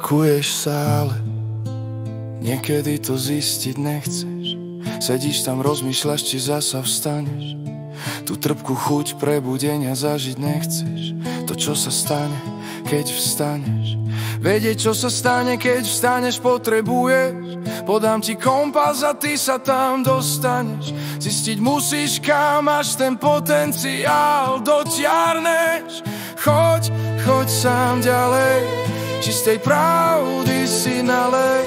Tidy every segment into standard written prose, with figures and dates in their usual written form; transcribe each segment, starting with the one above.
Parkuješ v sále, niekedy to zistiť nechceš. Sedíš tam, rozmýšľaš, či zasa vstaneš. Tú trpkú chuť prebudenia zažiť nechceš. To, čo sa stane, keď vstaneš. Vedieť, čo sa stane, keď vstaneš, potrebuješ. Podám ti kompas a ty sa tam dostaneš. Zistiť musíš, kam až ten potenciál dotiahneš. Choď, choď sám ďalej, čistej pravdy si nalej.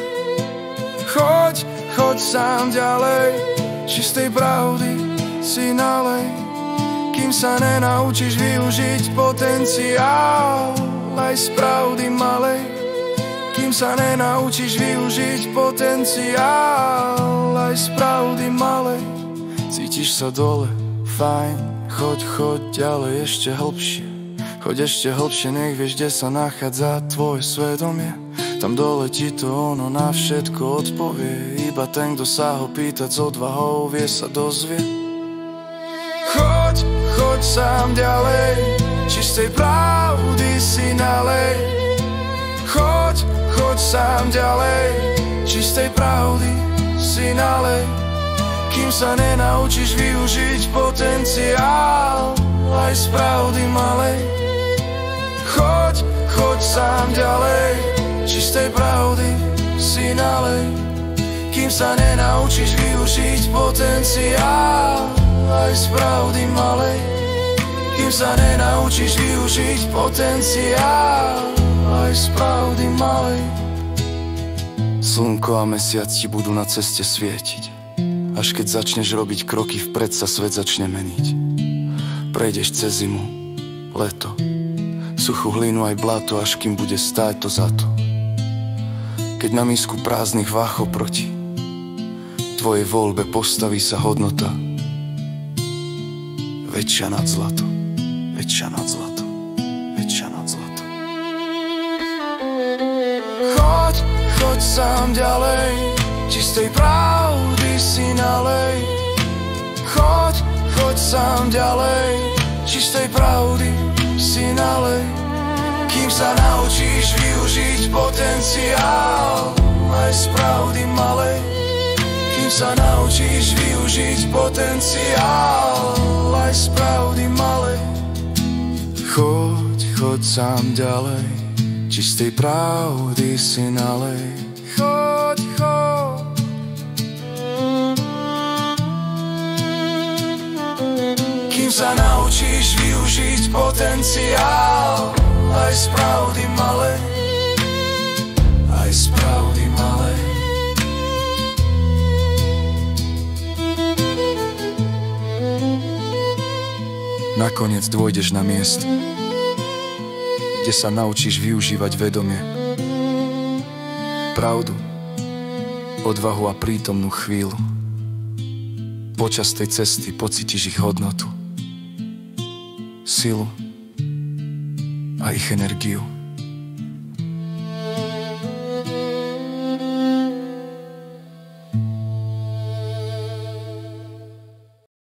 Choď, choď sám ďalej, čistej pravdy si nalej. Kým sa nenaučíš využiť potenciál aj z pravdy malej. Kým sa nenaučíš využiť potenciál aj z pravdy malej. Cítiš sa dole, fajn, choď, choď ďalej ešte hlbšie. Choď ešte hlbšie, nech vieš, kde sa nachádza tvoje svedomie. Tam dole ti to ono na všetko odpovie. Iba ten, kto sa ho pýtať s odvahou, vie sa dozvie. Choď, choď sám ďalej, čistej pravdy si nalej. Choď, choď sám ďalej, čistej pravdy si nalej. Kým sa nenaučíš využiť potenciál aj z pravdy malej. Choď, choď sám ďalej, čistej pravdy si nalej. Kým sa nenaučíš využiť potenciál aj z pravdy malej. Kým sa nenaučíš využiť potenciál aj z pravdy malej. Slnko a mesiac ti budú na ceste svietiť. Až keď začneš robiť kroky vpred, sa svet začne meniť. Prejdeš cez zimu, leto, suchú hlinu aj blato, až kým bude stáť to za to. Keď na misku prázdnych váh oproti tvojej voľbe postaví sa hodnota väčšia nad zlato, väčšia nad zlato, väčšia nad zlato. Choď, choď sám ďalej, čistej pravdy si nalej. Choď, choď sám ďalej, čistej pravdy si nalej. Kým sa naučíš využiť potenciál aj z pravdy malej. Kým sa naučíš využiť potenciál aj z pravdy malej. Choď, choď sám ďalej, čistej pravdy si nalej. Choď, choď. Kým sa naučíš využiť potenciál aj z pravdy malej, aj z pravdy malej. Nakoniec dôjdeš na miesto, kde sa naučíš využívať vedomie, pravdu, odvahu a prítomnú chvíľu. Počas tej cesty pocítiš ich hodnotu, silu a ich energiu.